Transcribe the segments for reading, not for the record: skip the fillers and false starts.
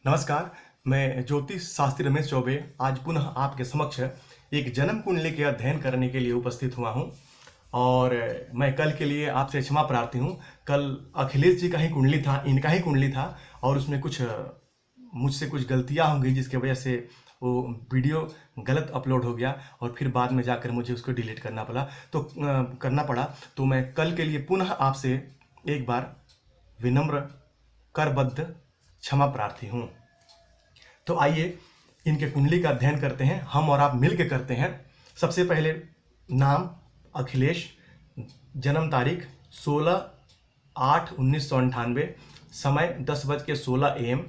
नमस्कार, मैं ज्योतिष शास्त्री रमेश चौबे आज पुनः आपके समक्ष एक जन्म कुंडली के अध्ययन करने के लिए उपस्थित हुआ हूं और मैं कल के लिए आपसे क्षमा प्रार्थी हूं। कल अखिलेश जी का ही कुंडली था, इनका ही कुंडली था और उसमें मुझसे कुछ गलतियां होंगी जिसकी वजह से वो वीडियो गलत अपलोड हो गया और फिर बाद में जाकर मुझे उसको डिलीट करना पड़ा। तो मैं कल के लिए पुनः आपसे एक बार विनम्र करबद्ध क्षमा प्रार्थी हूँ। तो आइए इनके कुंडली का अध्ययन करते हैं, हम और आप मिल के करते हैं। सबसे पहले नाम अखिलेश, जन्म तारीख 16/8/1998, समय 10:16 AM,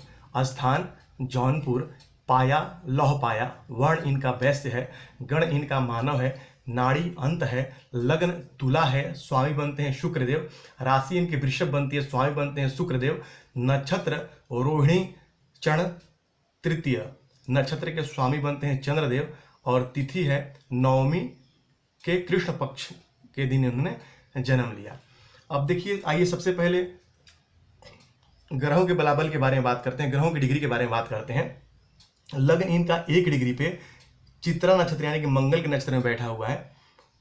स्थान जौनपुर, पाया लौह पाया, वर्ण इनका वैश्य है, गण इनका मानव है, नाड़ी अंत है, लग्न तुला है, स्वामी बनते हैं शुक्रदेव, राशि इनकी वृषभ बनती है, स्वामी बनते हैं शुक्रदेव, नक्षत्र रोहिणी चण तृतीय, नक्षत्र के स्वामी बनते हैं चंद्रदेव और तिथि है नवमी के कृष्ण पक्ष के दिन इन्होंने जन्म लिया। अब देखिए, आइए सबसे पहले ग्रहों के बलाबल के बारे में बात करते हैं, ग्रहों की डिग्री के बारे में बात करते हैं। लग्न इनका 1 डिग्री पे चित्रा नक्षत्र यानी कि मंगल के नक्षत्र में बैठा हुआ है,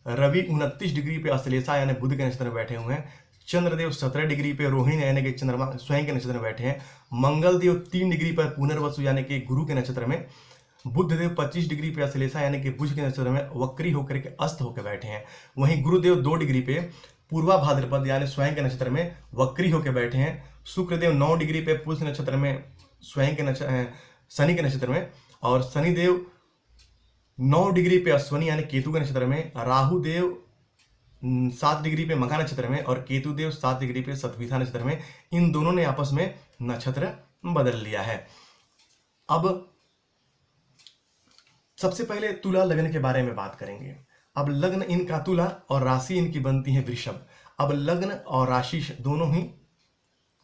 रवि 29 डिग्री पे अश्लेषा यानी बुध के नक्षत्र में बैठे हुए हैं, चंद्रदेव 17 डिग्री पे रोहिणी यानी कि चंद्रमा स्वयं के नक्षत्र में बैठे हैं, मंगल देव 3 डिग्री पर पुनर्वसु यानी कि गुरु के नक्षत्र में, बुध देव 25 डिग्री पे अश्लेषा यानी कि बुध के नक्षत्र में वक्री होकर के अस्त होकर बैठे हैं। वहीं गुरुदेव 2 डिग्री पे पूर्वा भाद्रपद यानी स्वयं के नक्षत्र में वक्री होकर बैठे हैं, शुक्रदेव 9 डिग्री पे पुष्य नक्षत्र में स्वयं के शनि के नक्षत्र में, और शनिदेव 9 डिग्री पे अश्वनी यानी केतु के नक्षत्र में, राहु देव 7 डिग्री पे मघा नक्षत्र में और केतु देव 7 डिग्री पे शतभिषा नक्षत्र में। इन दोनों ने आपस में नक्षत्र बदल लिया है। अब सबसे पहले तुला लग्न के बारे में बात करेंगे। अब लग्न इनका तुला और राशि इनकी बनती है वृषभ। अब लग्न और राशि दोनों ही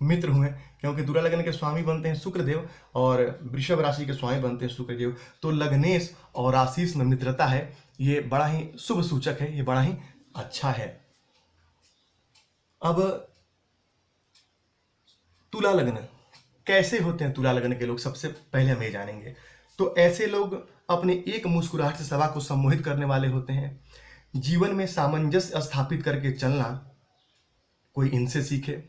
मित्र हुए क्योंकि तुला लग्न के स्वामी बनते हैं शुक्रदेव और वृषभ राशि के स्वामी बनते हैं शुक्रदेव। तो लग्नेश और आशीष में मित्रता है, ये बड़ा ही शुभ सूचक है, ये बड़ा ही अच्छा है। अब तुला लग्न कैसे होते हैं? तुला लग्न के लोग सबसे पहले हम ये जानेंगे। तो ऐसे लोग अपने एक मुस्कुराहट से सभा को सम्मोहित करने वाले होते हैं। जीवन में सामंजस्य स्थापित करके चलना कोई इनसे सीखे।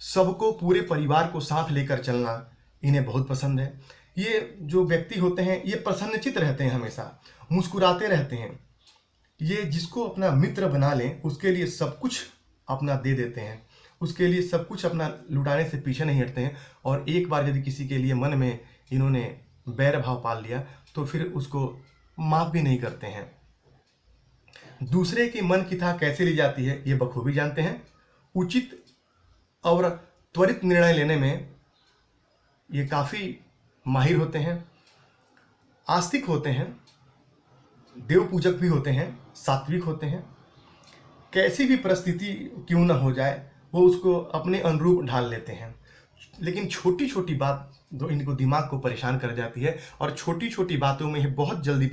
सबको, पूरे परिवार को साथ लेकर चलना इन्हें बहुत पसंद है। ये जो व्यक्ति होते हैं ये प्रसन्नचित्त रहते हैं, हमेशा मुस्कुराते रहते हैं। ये जिसको अपना मित्र बना लें उसके लिए सब कुछ अपना दे देते हैं, उसके लिए सब कुछ अपना लुटाने से पीछे नहीं हटते हैं। और एक बार यदि किसी के लिए मन में इन्होंने बैर भाव पाल लिया तो फिर उसको माफ भी नहीं करते हैं। दूसरे की मन की था कैसे ली जाती है ये बखूबी जानते हैं। उचित और त्वरित निर्णय लेने में ये काफ़ी माहिर होते हैं। आस्तिक होते हैं, देव पूजक भी होते हैं, सात्विक होते हैं। कैसी भी परिस्थिति क्यों न हो जाए वो उसको अपने अनुरूप ढाल लेते हैं। लेकिन छोटी छोटी बात जो इनको दिमाग को परेशान कर जाती है और छोटी छोटी बातों में ये बहुत जल्दी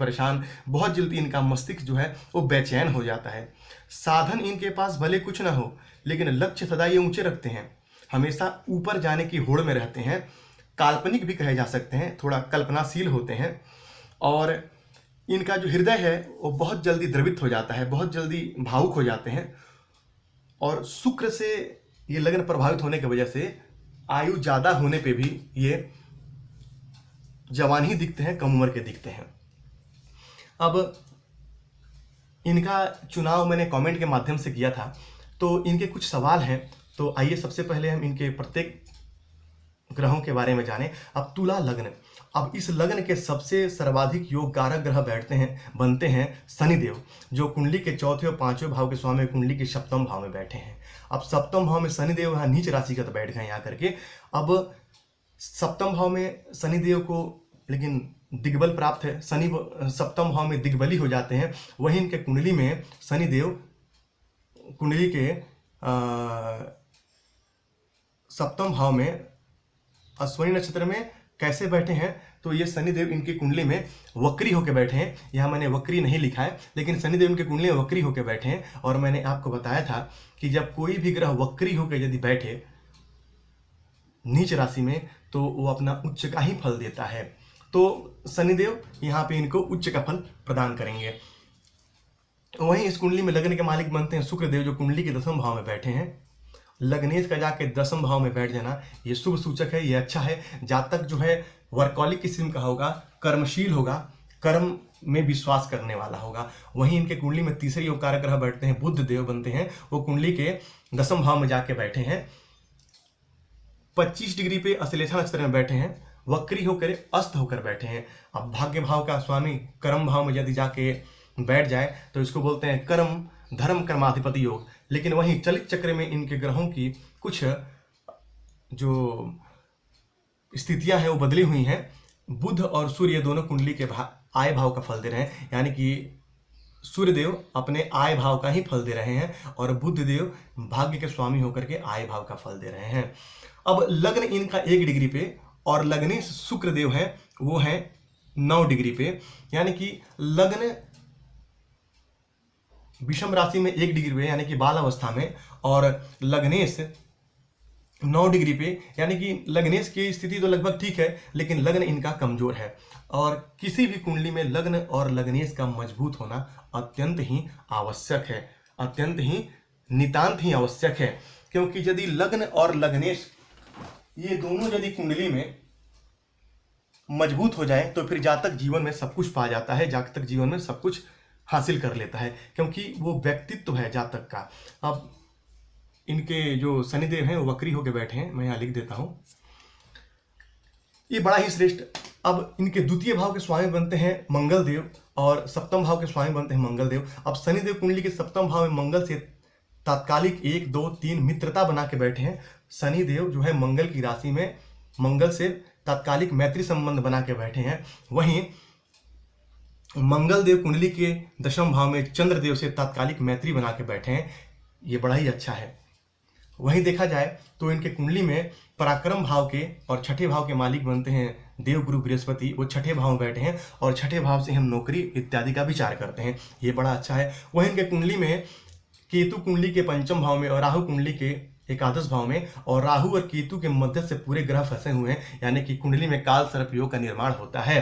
इनका मस्तिष्क जो है वो बेचैन हो जाता है। साधन इनके पास भले कुछ ना हो लेकिन लक्ष्य सदा ये ऊंचे रखते हैं, हमेशा ऊपर जाने की होड़ में रहते हैं। काल्पनिक भी कहे जा सकते हैं, थोड़ा कल्पनाशील होते हैं और इनका जो हृदय है वो बहुत जल्दी द्रवित हो जाता है, बहुत जल्दी भावुक हो जाते हैं। और शुक्र से ये लग्न प्रभावित होने की वजह से आयु ज़्यादा होने पे भी ये जवान ही दिखते हैं, कम उम्र के दिखते हैं। अब इनका चुनाव मैंने कमेंट के माध्यम से किया था तो इनके कुछ सवाल हैं। तो आइए सबसे पहले हम इनके प्रत्येक ग्रहों के बारे में जानें। अब तुला लग्न, अब इस लग्न के सबसे सर्वाधिक योग कारक ग्रह बनते हैं शनिदेव, जो कुंडली के चौथे और पांचवें भाव के स्वामी कुंडली के सप्तम भाव में बैठे हैं। अब सप्तम भाव में शनिदेव यहाँ नीच राशिगत बैठ गए यहाँ करके। अब सप्तम भाव में शनिदेव को लेकिन दिग्बल प्राप्त है, शनि सप्तम भाव में दिग्बली हो जाते हैं। वहीं इनके कुंडली में शनिदेव कुंडली के सप्तम भाव में अश्विनी नक्षत्र में कैसे बैठे हैं तो ये शनिदेव इनकी कुंडली में वक्री होकर बैठे हैं। यहाँ मैंने वक्री नहीं लिखा है, लेकिन शनिदेव इनकी कुंडली में वक्री होकर बैठे हैं। और मैंने आपको बताया था कि जब कोई भी ग्रह वक्री होकर यदि बैठे नीच राशि में तो वो अपना उच्च का ही फल देता है। तो शनिदेव यहाँ पे इनको उच्च का फल प्रदान करेंगे। वहीं इस कुंडली में लग्न के मालिक बनते हैं शुक्रदेव, जो कुंडली के 10वें भाव में बैठे हैं। लग्नेश का जाके 10वें भाव में बैठ जाना ये शुभ सूचक है, ये अच्छा है। जातक जो है वर्कॉलिक किस्म का होगा, कर्मशील होगा, कर्म में विश्वास करने वाला होगा। वहीं इनके कुंडली में तीसरे योग कारक ग्रह बैठते हैं, बुध देव बनते हैं, वो कुंडली के 10वें भाव में जाके बैठे हैं। 25 डिग्री पे अश्लेषा नक्षत्र में बैठे हैं, वक्री होकर अस्त होकर बैठे हैं। अब भाग्य भाव का स्वामी कर्म भाव में यदि जाके बैठ जाए तो इसको बोलते हैं कर्म धर्म कर्माधिपति योग। लेकिन वहीं चलित चक्र में इनके ग्रहों की कुछ जो स्थितियां हैं वो बदली हुई हैं। बुध और सूर्य दोनों कुंडली के आय भाव का फल दे रहे हैं, यानी कि सूर्यदेव अपने आय भाव का ही फल दे रहे हैं और बुध देव भाग्य के स्वामी होकर के आय भाव का फल दे रहे हैं। अब लग्न इनका 1 डिग्री पे और लग्नेश शुक्रदेव है वो है 9 डिग्री पे, यानी कि लग्न विषम राशि में 1 डिग्री पे यानी कि बाल अवस्था में, और लग्नेश 9 डिग्री पे, यानी कि लग्नेश की स्थिति तो लगभग ठीक है लेकिन लग्न इनका कमजोर है। और किसी भी कुंडली में लग्न और लग्नेश का मजबूत होना अत्यंत ही आवश्यक है, अत्यंत ही नितांत ही आवश्यक है। क्योंकि यदि लग्न और लग्नेश ये दोनों यदि कुंडली में मजबूत हो जाए तो फिर जातक जीवन में सब कुछ पा जाता है, जातक जीवन में सब कुछ हासिल कर लेता है, क्योंकि वो व्यक्तित्व है जातक का। अब इनके जो शनिदेव हैं वो वक्री होकर बैठे हैं, मैं यहाँ लिख देता हूँ, ये बड़ा ही श्रेष्ठ। अब इनके द्वितीय भाव के स्वामी बनते हैं मंगल देव और सप्तम भाव के स्वामी बनते हैं मंगल देव। अब शनिदेव कुंडली के सप्तम भाव में मंगल से तात्कालिक 1, 2, 3 मित्रता बना के बैठे हैं। शनिदेव जो है मंगल की राशि में मंगल से तात्कालिक मैत्री संबंध बना के बैठे हैं। वहीं मंगल देव कुंडली के 10वें भाव में चंद्रदेव से तात्कालिक मैत्री बना के बैठे हैं, ये बड़ा ही अच्छा है। वहीं देखा जाए तो इनके कुंडली में पराक्रम भाव के और छठे भाव के मालिक बनते हैं देव गुरु बृहस्पति, वो छठे भाव में बैठे हैं और छठे भाव से हम नौकरी इत्यादि का विचार करते हैं, ये बड़ा अच्छा है। वहीं इनके कुंडली में केतु कुंडली के 5वें भाव में और राहु कुंडली के 11वें भाव में, और राहु और केतु के मध्य से पूरे ग्रह फंसे हुए हैं, यानी कि कुंडली में काल सर्प योग का निर्माण होता है।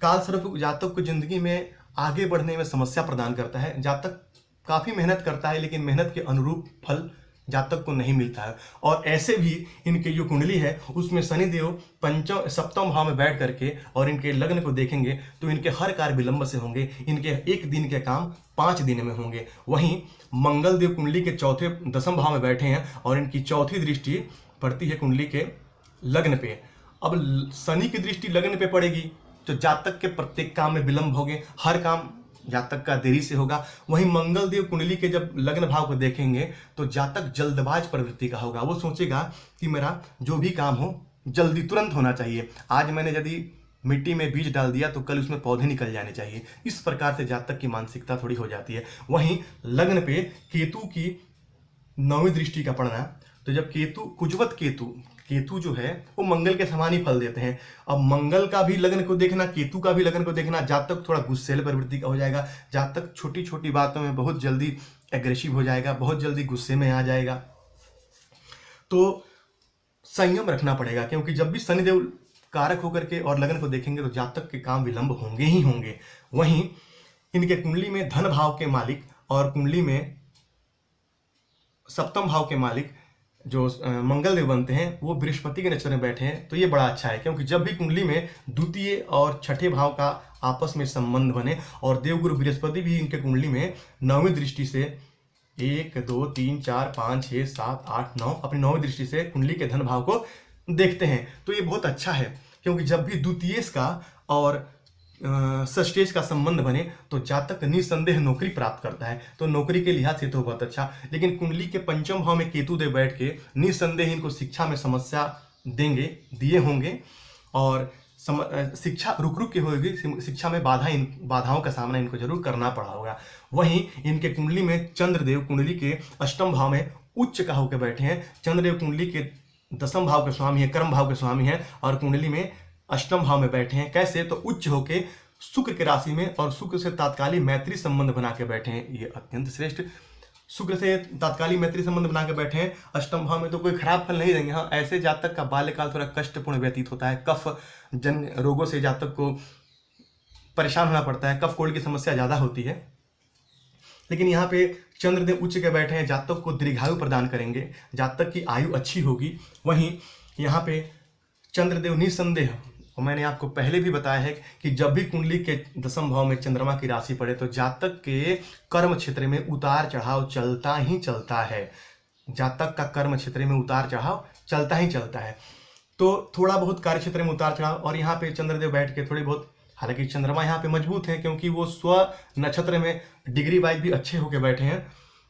काल सर्प जातक को जिंदगी में आगे बढ़ने में समस्या प्रदान करता है। जातक काफी मेहनत करता है लेकिन मेहनत के अनुरूप फल जातक को नहीं मिलता है। और ऐसे भी इनके जो कुंडली है उसमें शनिदेव 7वें भाव में बैठ करके और इनके लग्न को देखेंगे तो इनके हर कार्य विलंब से होंगे, इनके 1 दिन के काम 5 दिन में होंगे। वहीं मंगल देव कुंडली के 10वें भाव में बैठे हैं और इनकी चौथी दृष्टि पड़ती है कुंडली के लग्न पे। अब शनि की दृष्टि लग्न पे पड़ेगी तो जातक के प्रत्येक काम में विलंब होंगे, हर काम जातक का देरी से होगा। वहीं मंगल देव कुंडली के जब लग्न भाव को देखेंगे तो जातक जल्दबाज प्रवृत्ति का होगा, वो सोचेगा कि मेरा जो भी काम हो जल्दी तुरंत होना चाहिए, आज मैंने यदि मिट्टी में बीज डाल दिया तो कल उसमें पौधे निकल जाने चाहिए, इस प्रकार से जातक की मानसिकता थोड़ी हो जाती है। वहीं लग्न पे केतु की 9वीं दृष्टि का पड़ना, तो जब कुजवत केतु जो है वो मंगल के समान ही फल देते हैं। अब मंगल का भी लग्न को देखना, केतु का भी लग्न को देखना, जातक थोड़ा गुस्सेल प्रवृत्ति का हो जाएगा, जातक छोटी छोटी बातों में बहुत जल्दी एग्रेसिव हो जाएगा, बहुत जल्दी गुस्से में आ जाएगा। तो संयम रखना पड़ेगा, क्योंकि जब भी शनिदेव कारक होकर के और लग्न को देखेंगे तो जातक के काम विलंब होंगे ही होंगे। वहीं इनके कुंडली में धन भाव के मालिक और कुंडली में 7वें भाव के मालिक जो मंगल देव बनते हैं वो बृहस्पति के नक्षत्र में बैठे हैं, तो ये बड़ा अच्छा है। क्योंकि जब भी कुंडली में द्वितीय और छठे भाव का आपस में संबंध बने और देवगुरु बृहस्पति भी इनके कुंडली में 9वीं दृष्टि से 1, 2, 3, 4, 5, 6, 7, 8, 9 अपनी 9वीं दृष्टि से कुंडली के धन भाव को देखते हैं, तो ये बहुत अच्छा है। क्योंकि जब भी द्वितीयेश का और षष्ठेश का संबंध बने तो जातक निसंदेह नौकरी प्राप्त करता है, तो नौकरी के लिहाज से तो बहुत अच्छा। लेकिन कुंडली के 5वें भाव में केतु देव बैठ के निसंदेह इनको शिक्षा में समस्या दिए होंगे और शिक्षा रुक के होगी, शिक्षा में बाधाओं का सामना इनको जरूर करना पड़ा होगा। वहीं इनके कुंडली में चंद्रदेव कुंडली के 8वें भाव में उच्च का होकर बैठे हैं। चंद्रदेव कुंडली के 10वें भाव के स्वामी है, कर्म भाव के स्वामी है और कुंडली में अष्टम भाव में बैठे हैं। कैसे? तो उच्च होके शुक्र की राशि में और शुक्र से तात्कालिक मैत्री संबंध बना के बैठे हैं, ये अत्यंत श्रेष्ठ। शुक्र से तात्कालिक मैत्री संबंध बना के बैठे हैं अष्टम भाव में, तो कोई खराब फल नहीं देंगे। हाँ, ऐसे जातक का बाल्यकाल थोड़ा कष्टपूर्ण व्यतीत होता है, कफ जन रोगों से जातक को परेशान होना पड़ता है, कफ कोल्ड की समस्या ज़्यादा होती है। लेकिन यहाँ पे चंद्रदेव उच्च के बैठे हैं, जातक को दीर्घायु प्रदान करेंगे, जातक की आयु अच्छी होगी। वहीं यहाँ पे चंद्रदेव निसंदेह, और मैंने आपको पहले भी बताया है कि जब भी कुंडली के दसम भाव में चंद्रमा की राशि पड़े तो जातक के कर्म क्षेत्र में उतार चढ़ाव चलता ही चलता है। जातक का कर्म क्षेत्र में उतार चढ़ाव चलता ही चलता है। तो थोड़ा बहुत कार्य क्षेत्र में उतार चढ़ाव, और यहाँ पे चंद्रदेव बैठ के थोड़ी बहुत, हालांकि चंद्रमा यहाँ पे मजबूत है क्योंकि वो स्व नक्षत्र में डिग्री वाइज भी अच्छे होके बैठे हैं,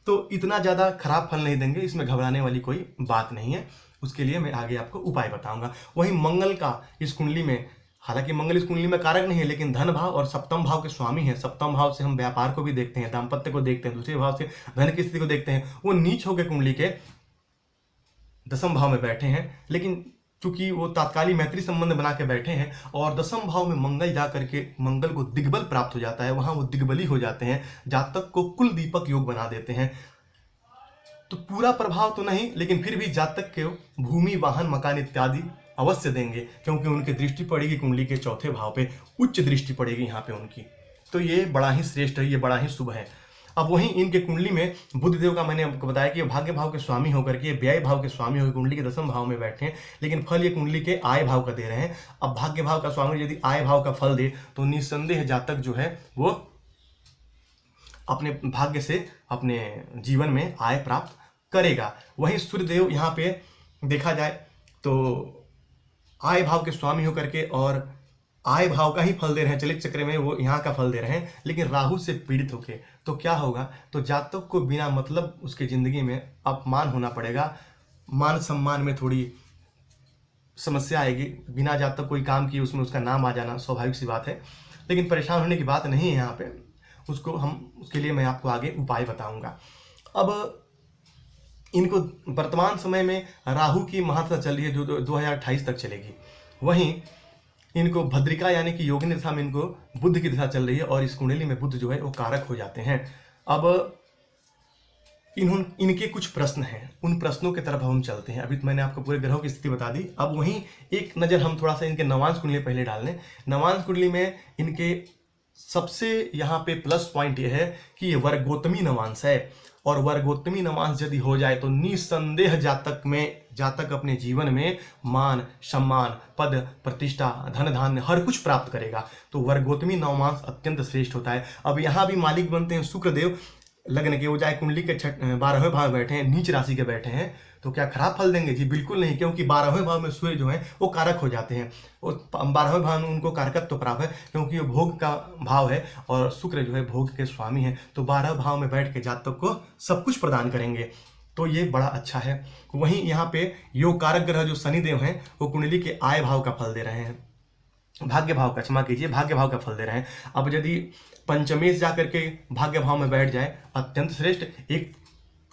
तो इतना ज़्यादा खराब फल नहीं देंगे, इसमें घबराने वाली कोई बात नहीं है। उसके लिए मैं आगे आपको उपाय बताऊंगा। वहीं मंगल का इस कुंडली में, हालांकि मंगल इस कुंडली में कारक नहीं है, लेकिन धन भाव और सप्तम भाव के स्वामी हैं। सप्तम भाव से हम व्यापार को भी देखते हैं, दाम्पत्य को देखते हैं, दूसरे भाव से धन की स्थिति को देखते हैं। वो नीच होकर कुंडली के दसम भाव में बैठे हैं, लेकिन चूंकि वो तात्कालिक मैत्री संबंध बना के बैठे हैं और दसम भाव में मंगल जा करके मंगल को दिग्बल प्राप्त हो जाता है, वहां वो दिग्बली हो जाते हैं, जातक को कुल दीपक योग बना देते हैं। तो पूरा प्रभाव तो नहीं, लेकिन फिर भी जातक के भूमि वाहन मकान इत्यादि अवश्य देंगे, क्योंकि उनकी दृष्टि पड़ेगी कुंडली के चौथे भाव पे, उच्च दृष्टि पड़ेगी यहाँ पे उनकी। तो ये बड़ा ही श्रेष्ठ है, ये बड़ा ही शुभ है। अब वहीं इनके कुंडली में बुध देव का मैंने आपको बताया कि भाग्य भाव के स्वामी होकर के, व्यय भाव के स्वामी होकर कुंडली के दसम भाव में बैठे हैं, लेकिन फल ये कुंडली के आय भाव का दे रहे हैं। अब भाग्य भाव का स्वामी यदि आय भाव का फल दे तो निस्संदेह जातक जो है वो अपने भाग्य से अपने जीवन में आय प्राप्त करेगा। वहीं सूर्यदेव यहाँ पे देखा जाए तो आय भाव के स्वामी होकर के और आय भाव का ही फल दे रहे हैं, चलित चक्र में वो यहाँ का फल दे रहे हैं, लेकिन राहु से पीड़ित होके, तो क्या होगा? तो जातक को बिना मतलब उसके जिंदगी में अपमान होना पड़ेगा, मान सम्मान में थोड़ी समस्या आएगी, बिना जातक कोई काम किए उसमें उसका नाम आ जाना स्वाभाविक सी बात है, लेकिन परेशान होने की बात नहीं है यहाँ पे। उसके लिए मैं आपको आगे उपाय बताऊंगा। अब इनको वर्तमान समय में राहु की महादशा चल रही है जो 2028 तक चलेगी। वहीं इनको भद्रिका यानी कि योगिनी दशा में इनको बुध की दशा चल रही है, और इस कुंडली में बुध जो है वो कारक हो जाते हैं। अब इनके कुछ प्रश्न हैं, उन प्रश्नों की तरफ हम चलते हैं। अभी तो मैंने आपको पूरे ग्रहों की स्थिति बता दी। अब वहीं एक नज़र हम थोड़ा सा इनके नवांश कुंडली पहले डाल लें। नवांश कुंडली में इनके सबसे यहाँ पे प्लस पॉइंट ये है कि ये वर्गोत्तमी नवांश है, और वर्गोत्तमी नवांश यदि हो जाए तो निसंदेह जातक अपने जीवन में मान सम्मान पद प्रतिष्ठा धन धान्य हर कुछ प्राप्त करेगा। तो वर्गोत्तमी नवांश अत्यंत श्रेष्ठ होता है। अब यहाँ भी मालिक बनते हैं शुक्रदेव, लग्न के, वो जाए कुंडली के 12वें भाव में बैठे हैं, नीच राशि के बैठे हैं, तो क्या खराब फल देंगे? जी बिल्कुल नहीं, क्योंकि 12वें भाव में सूर्य जो है वो कारक हो जाते हैं, और 12वें भाव में उनको कारकत्व तो प्राप्त है क्योंकि वो भोग का भाव है और शुक्र जो है भोग के स्वामी है, तो 12वें भाव में बैठ के जातक को सब कुछ प्रदान करेंगे, तो ये बड़ा अच्छा है। वहीं यहाँ पे योग कारक ग्रह जो शनिदेव हैं वो कुंडली के आय भाव का फल दे रहे हैं, भाग्य भाव का, क्षमा कीजिए, भाग्य भाव का फल दे रहे हैं। अब यदि पंचमेश जाकर के भाग्य भाव में बैठ जाए अत्यंत श्रेष्ठ, एक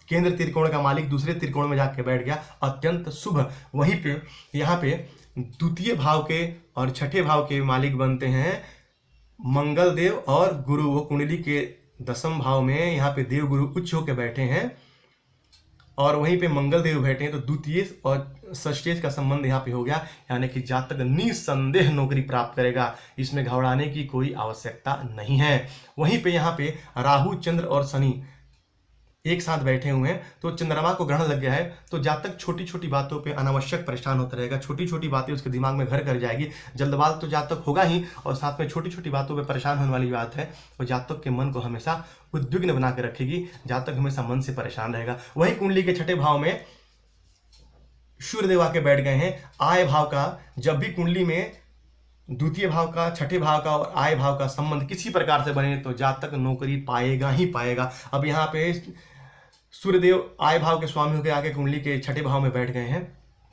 केंद्र त्रिकोण का मालिक दूसरे त्रिकोण में जाके बैठ गया, अत्यंत शुभ। वहीं पे यहाँ पे द्वितीय भाव के और छठे भाव के मालिक बनते हैं मंगल देव और गुरु, वो कुंडली के दसम भाव में यहाँ पे देव गुरु उच्च होकर बैठे हैं, और वहीं पे मंगल देव बैठे हैं, तो द्वितीय और षष्ठेश का संबंध यहाँ पे हो गया, यानी कि जातक निसंदेह नौकरी प्राप्त करेगा, इसमें घबराने की कोई आवश्यकता नहीं है। वहीं पे यहाँ पे राहु चंद्र और शनि एक साथ बैठे हुए हैं, तो चंद्रमा को ग्रहण लग गया है, तो जातक छोटी छोटी बातों पे अनावश्यक परेशान होता रहेगा, छोटी छोटी बातें उसके दिमाग में घर कर जाएगी, जल्दबाज तो जातक होगा ही, और साथ में छोटी छोटी बातों पे परेशान होने वाली बात है, वो जातक के मन को हमेशा उद्विग्न बना के रखेगी, जातक हमेशा मन से परेशान रहेगा। वही कुंडली के छठे भाव में सूर्यदेव आके बैठ गए हैं, आय भाव का, जब भी कुंडली में द्वितीय भाव का, छठे भाव का और आय भाव का संबंध किसी प्रकार से बने तो जातक नौकरी पाएगा ही पाएगा। अब यहाँ पे सूर्यदेव आय भाव के स्वामी होकर आके कुंडली के छठे भाव में बैठ गए हैं,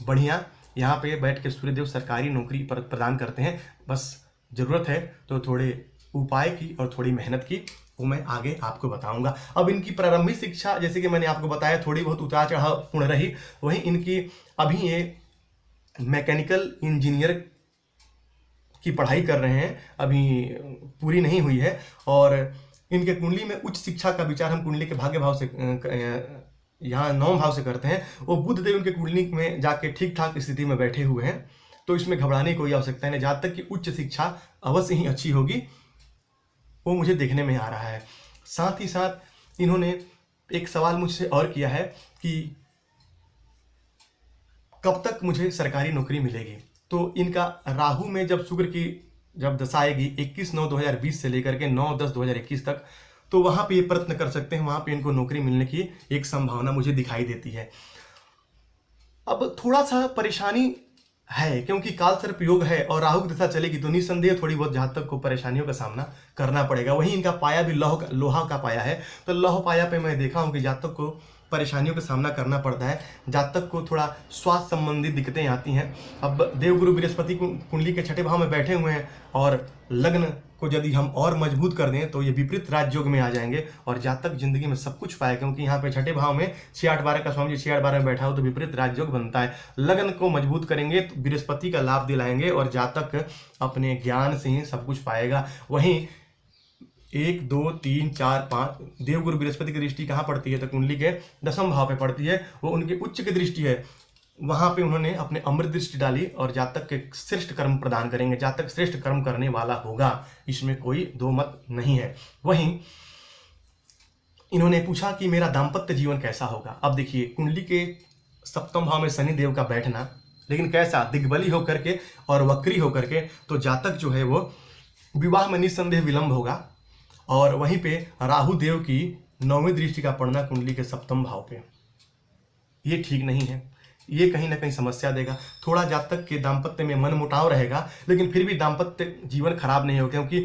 बढ़िया, यहाँ पे बैठ के सूर्यदेव सरकारी नौकरी प्रदान करते हैं। बस जरूरत है तो थोड़े उपाय की और थोड़ी मेहनत की, वो मैं आगे आपको बताऊंगा। अब इनकी प्रारंभिक शिक्षा जैसे कि मैंने आपको बताया थोड़ी बहुत उतार चढ़ाव पूर्ण रही, वहीं इनकी अभी ये मैकेनिकल इंजीनियर की पढ़ाई कर रहे हैं, अभी पूरी नहीं हुई है, और इनके कुंडली में उच्च शिक्षा का विचार हम कुंडली के भाग्य भाव से यहाँ 9 भाव से करते हैं। वो बुध देव उनके कुंडली में जाके ठीक ठाक स्थिति में बैठे हुए हैं, तो इसमें घबराने की कोई आवश्यकता नहीं। जहाँ तक कि उच्च शिक्षा अवश्य ही अच्छी होगी, वो मुझे देखने में आ रहा है। साथ ही साथ इन्होंने एक सवाल मुझसे और किया है कि कब तक मुझे सरकारी नौकरी मिलेगी। तो इनका राहु में जब शुक्र की जब दशा आएगी 21/9/2020 से लेकर के 9/10/2021 तक, तो वहाँ पे ये प्रयत्न कर सकते हैं, वहाँ पे इनको नौकरी मिलने की एक संभावना मुझे दिखाई देती है। अब थोड़ा सा परेशानी है, क्योंकि काल सर्प योग है और राहु की दशा चलेगी, तो निसंदेह थोड़ी बहुत जातक को परेशानियों का सामना करना पड़ेगा। वहीं इनका पाया भी लोहा का पाया है, तो लोह पाया पे मैं देखा हूँ कि जातक को परेशानियों का सामना करना पड़ता है। जातक को थोड़ा स्वास्थ्य संबंधी दिक्कतें आती हैं। अब देवगुरु बृहस्पति कुंडली के 6ठे भाव में बैठे हुए हैं, और लग्न को यदि हम और मजबूत कर दें तो ये विपरीत राजयोग में आ जाएंगे और जातक जिंदगी में सब कुछ पाए, क्योंकि यहाँ पे 6ठे भाव में 6-8-12 का स्वामी जी 6-8-12 में बैठा हो तो विपरीत राजयोग बनता है। लग्न को मजबूत करेंगे तो बृहस्पति का लाभ दिलाएंगे और जातक अपने ज्ञान से ही सब कुछ पाएगा। वहीं 1 2 3 4 5 देवगुरु बृहस्पति की दृष्टि कहाँ पड़ती है, तो कुंडली के 10वें भाव पे पड़ती है, वो उनके उच्च की दृष्टि है। वहां पे उन्होंने अपने अमृत दृष्टि डाली और जातक के श्रेष्ठ कर्म प्रदान करेंगे। जातक श्रेष्ठ कर्म करने वाला होगा, इसमें कोई दो मत नहीं है। वहीं इन्होंने पूछा कि मेरा दाम्पत्य जीवन कैसा होगा। अब देखिए, कुंडली के 7वें भाव में शनि देव का बैठना, लेकिन कैसा, दिग्बली होकर के और वक्री होकर के, तो जातक जो है वो विवाह में निस्संदेह विलंब होगा। और वहीं पे राहु देव की 9वीं दृष्टि का पड़ना कुंडली के 7वें भाव पे, ये ठीक नहीं है, ये कहीं ना कहीं समस्या देगा। थोड़ा जातक के दाम्पत्य में मन मुटाव रहेगा, लेकिन फिर भी दाम्पत्य जीवन खराब नहीं होगा, क्योंकि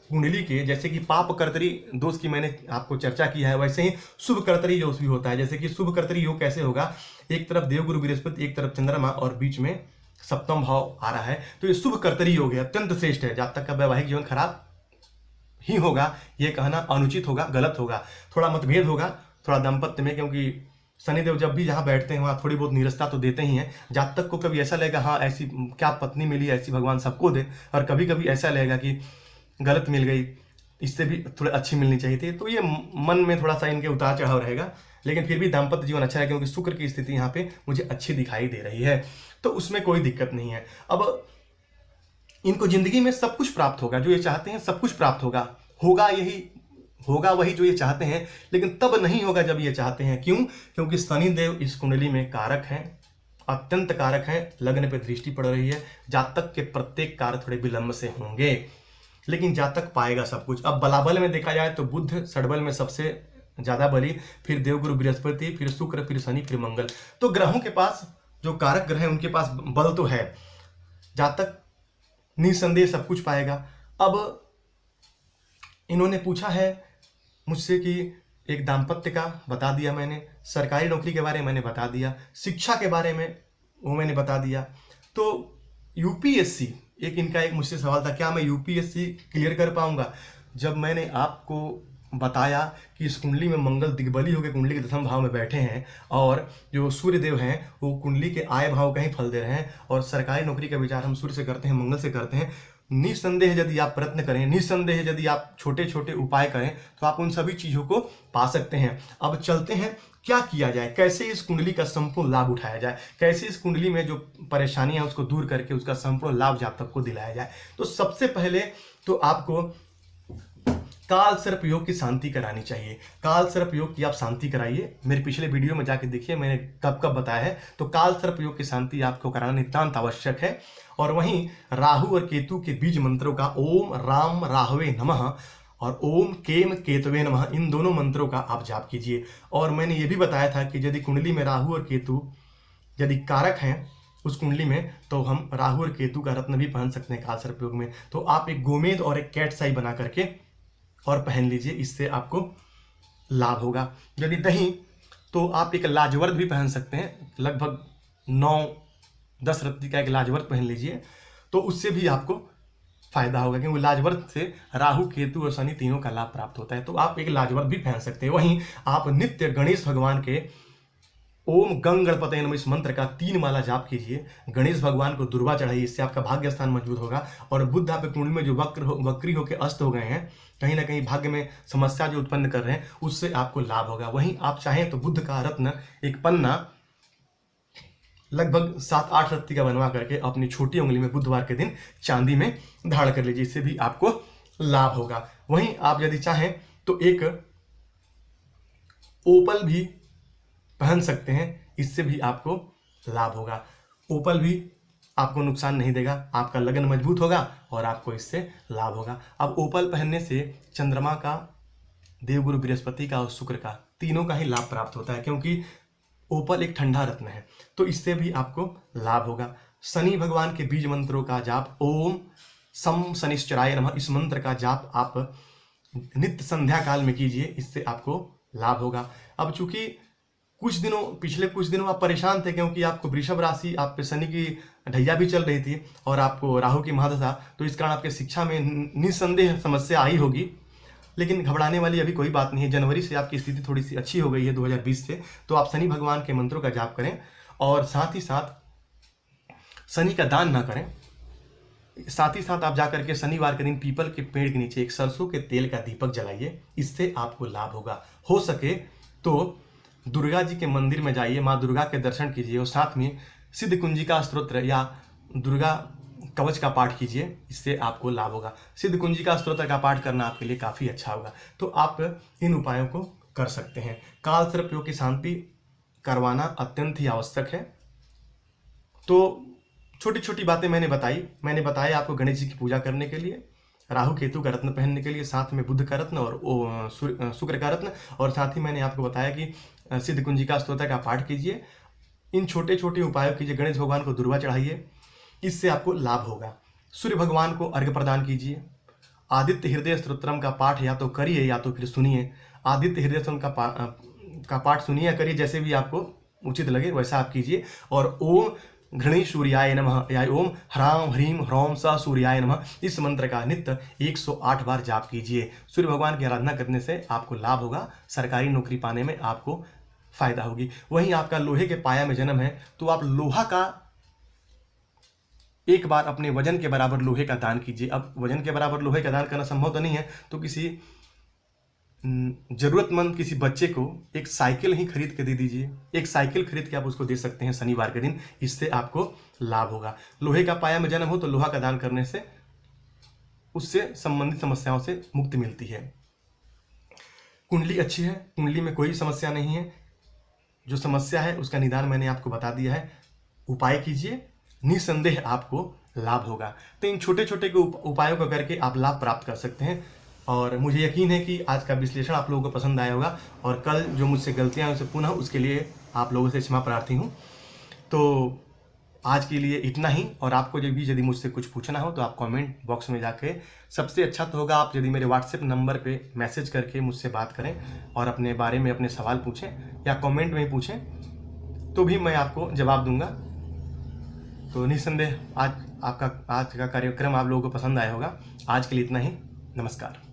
कुंडली के जैसे कि पाप कर्तरी दोष की मैंने आपको चर्चा की है, वैसे ही शुभ कर्तरी दोष भी होता है। जैसे कि शुभ कर्तरी योग कैसे होगा, एक तरफ देवगुरु बृहस्पति, एक तरफ चंद्रमा और बीच में 7वां भाव आ रहा है, तो ये शुभ कर्तरी योग है, अत्यंत श्रेष्ठ है। जातक का वैवाहिक जीवन खराब ही होगा, ये कहना अनुचित होगा, गलत होगा। थोड़ा मतभेद होगा थोड़ा दाम्पत्य में, क्योंकि शनिदेव जब भी जहाँ बैठते हैं वहाँ थोड़ी बहुत निरस्ता तो देते ही हैं। जातक को कभी ऐसा लगेगा हाँ ऐसी क्या पत्नी मिली, ऐसी भगवान सबको दे, और कभी कभी ऐसा लगेगा कि गलत मिल गई, इससे भी थोड़ी अच्छी मिलनी चाहिए थी। तो ये मन में थोड़ा सा इनके उतार चढ़ाव रहेगा, लेकिन फिर भी दाम्पत्य जीवन अच्छा है, क्योंकि शुक्र की स्थिति यहाँ पे मुझे अच्छी दिखाई दे रही है, तो उसमें कोई दिक्कत नहीं है। अब इनको जिंदगी में सब कुछ प्राप्त होगा, जो ये चाहते हैं सब कुछ प्राप्त होगा, होगा वही जो ये चाहते हैं, लेकिन तब नहीं होगा जब ये चाहते हैं। क्यों? क्योंकि शनिदेव इस कुंडली में कारक हैं, अत्यंत कारक हैं, लग्न पे दृष्टि पड़ रही है। जातक के प्रत्येक कार्य थोड़े विलंब से होंगे, लेकिन जातक पाएगा सब कुछ। अब बलाबल में देखा जाए तो बुध षडबल में सबसे ज्यादा बली, फिर देवगुरु बृहस्पति, फिर शुक्र, फिर शनि, फिर मंगल। तो ग्रहों के पास जो कारक ग्रह हैं उनके पास बल तो है, जातक निसंदेह सब कुछ पाएगा। अब इन्होंने पूछा है मुझसे कि एक दाम्पत्य का बता दिया मैंने, सरकारी नौकरी के बारे में मैंने बता दिया, शिक्षा के बारे में वो मैंने बता दिया। तो यूपीएससी एक इनका एक मुझसे सवाल था, क्या मैं यूपीएससी क्लियर कर पाऊंगा। जब मैंने आपको बताया कि इस कुंडली में मंगल दिग्बली होकर कुंडली के 10वें भाव में बैठे हैं, और जो सूर्य देव हैं वो कुंडली के आय भाव का ही फल दे रहे हैं, और सरकारी नौकरी का विचार हम सूर्य से करते हैं, मंगल से करते हैं। निस्संदेह यदि आप प्रयत्न करें, निस्संदेह यदि आप छोटे छोटे उपाय करें, तो आप उन सभी चीज़ों को पा सकते हैं। अब चलते हैं क्या किया जाए, कैसे इस कुंडली का संपूर्ण लाभ उठाया जाए, कैसे इस कुंडली में जो परेशानियां उसको दूर करके उसका संपूर्ण लाभ जातक को दिलाया जाए। तो सबसे पहले तो आपको काल सर्प योग की शांति करानी चाहिए। काल सर्प योग की आप शांति कराइए, मेरे पिछले वीडियो में जाके देखिए मैंने कब कब बताया है। तो काल सर्प योग की शांति आपको कराना नितांत आवश्यक है। और वहीं राहु और केतु के बीज मंत्रों का ओम राम राहवे नमः और ओम केम केतवे नमः, इन दोनों मंत्रों का आप जाप कीजिए। और मैंने ये भी बताया था कि यदि कुंडली में राहु और केतु यदि कारक हैं उस कुंडली में, तो हम राहु और केतु का रत्न भी पहन सकते हैं काल सर्प योग में। तो आप एक गोमेद और एक कैट साई बना करके और पहन लीजिए, इससे आपको लाभ होगा। यदि नहीं तो आप एक लाजवर्त भी पहन सकते हैं, लगभग 9-10 रत्ती का एक लाजवर्त पहन लीजिए, तो उससे भी आपको फायदा होगा, क्योंकि लाजवर्त से राहु केतु और शनि तीनों का लाभ प्राप्त होता है। तो आप एक लाजवर्त भी पहन सकते हैं। वहीं आप नित्य गणेश भगवान के ओम गंग गणपतये नमः इस मंत्र का 3 माला जाप कीजिए। गणेश भगवान को दुर्वा चढ़ाइए, इससे आपका भाग्य स्थान मजबूत होगा। और बुध आपके कुंडली में जो वक्री होकर अस्त हो गए हैं, कहीं ना कहीं भाग्य में समस्या जो उत्पन्न कर रहे हैं, उससे आपको लाभ होगा। वहीं आप चाहें तो बुध का रत्न एक पन्ना लगभग 7-8 रत्ती का बनवा करके अपनी छोटी उंगली में बुधवार के दिन चांदी में धारण कर लीजिए, इससे भी आपको लाभ होगा। वहीं आप यदि चाहें तो एक ओपल भी पहन सकते हैं, इससे भी आपको लाभ होगा। ओपल भी आपको नुकसान नहीं देगा, आपका लगन मजबूत होगा और आपको इससे लाभ होगा। अब ओपल पहनने से चंद्रमा का, देवगुरु बृहस्पति का और शुक्र का, तीनों का ही लाभ प्राप्त होता है, क्योंकि ओपल एक ठंडा रत्न है, तो इससे भी आपको लाभ होगा। शनि भगवान के बीज मंत्रों का जाप ओम सम शनिश्चराय नमः इस मंत्र का जाप आप नित्य संध्या काल में कीजिए, इससे आपको लाभ होगा। अब चूंकि पिछले कुछ दिनों आप परेशान थे, क्योंकि आपको वृषभ राशि, आप पे शनि की ढैया भी चल रही थी और आपको राहु की महादशा, तो इस कारण आपके शिक्षा में निस्संदेह समस्या आई होगी। लेकिन घबराने वाली अभी कोई बात नहीं है। जनवरी से आपकी स्थिति थोड़ी सी अच्छी हो गई है 2020 से, तो आप शनि भगवान के मंत्रों का जाप करें और साथ ही साथ शनि का दान ना करें। साथ ही साथ आप जाकर के शनिवार के दिन पीपल के पेड़ के नीचे एक सरसों के तेल का दीपक जलाइए, इससे आपको लाभ होगा। हो सके तो दुर्गा जी के मंदिर में जाइए, माँ दुर्गा के दर्शन कीजिए और साथ में सिद्ध कुंजिका स्तोत्र या दुर्गा कवच का पाठ कीजिए, इससे आपको लाभ होगा। सिद्ध कुंजिका स्तोत्र का पाठ करना आपके लिए काफ़ी अच्छा होगा, तो आप इन उपायों को कर सकते हैं। काल सर्प योग की शांति करवाना अत्यंत ही आवश्यक है। तो छोटी छोटी बातें मैंने बताया आपको गणेश जी की पूजा करने के लिए, राहु केतु का रत्न पहनने के लिए, साथ में बुध का रत्न और शुक्र का रत्न, और साथ ही मैंने आपको बताया कि सिद्ध कुंजिका स्तोत्र का पाठ कीजिए। इन छोटे छोटे उपायों कीजिए। गणेश भगवान को दुर्वा चढ़ाइए, इससे आपको लाभ होगा। सूर्य भगवान को अर्घ्य प्रदान कीजिए। आदित्य हृदय स्तोत्रम का पाठ या तो करिए या तो फिर सुनिए। आदित्य हृदय स्तोत्रम का पाठ सुनिए या करिए, जैसे भी आपको उचित लगे वैसा आप कीजिए। और ओम घृणी सूर्याय नमः या ओम ह्राम ह्रीम ह्रौम स सूर्याय नमः इस मंत्र का नित्य 108 बार जाप कीजिए। सूर्य भगवान की आराधना करने से आपको लाभ होगा, सरकारी नौकरी पाने में आपको फायदा होगी। वहीं आपका लोहे के पाया में जन्म है, तो आप लोहा का एक बार अपने वजन के बराबर लोहे का दान कीजिए। अब वजन के बराबर लोहे का दान करना संभव तो नहीं है, तो किसी जरूरतमंद किसी बच्चे को एक साइकिल ही खरीद के दे दीजिए। एक साइकिल खरीद के आप उसको दे सकते हैं शनिवार के दिन, इससे आपको लाभ होगा। लोहे का पाया में जन्म हो तो लोहा का दान करने से उससे संबंधित समस्याओं से मुक्ति मिलती है। कुंडली अच्छी है, कुंडली में कोई समस्या नहीं है। जो समस्या है उसका निदान मैंने आपको बता दिया है। उपाय कीजिए, निसंदेह आपको लाभ होगा। तो इन छोटे छोटे उपायों को करके आप लाभ प्राप्त कर सकते हैं। और मुझे यकीन है कि आज का विश्लेषण आप लोगों को पसंद आया होगा, और कल जो मुझसे गलतियां हुई पुनः उसके लिए आप लोगों से क्षमा प्रार्थी हूं। तो आज के लिए इतना ही, और आपको यदि मुझसे कुछ पूछना हो तो आप कमेंट बॉक्स में जाके, सबसे अच्छा तो होगा आप यदि मेरे व्हाट्सएप नंबर पे मैसेज करके मुझसे बात करें और अपने बारे में अपने सवाल पूछें, या कमेंट में पूछें तो भी मैं आपको जवाब दूंगा। तो निस्संदेह आज का कार्यक्रम आप लोगों को पसंद आया होगा। आज के लिए इतना ही, नमस्कार।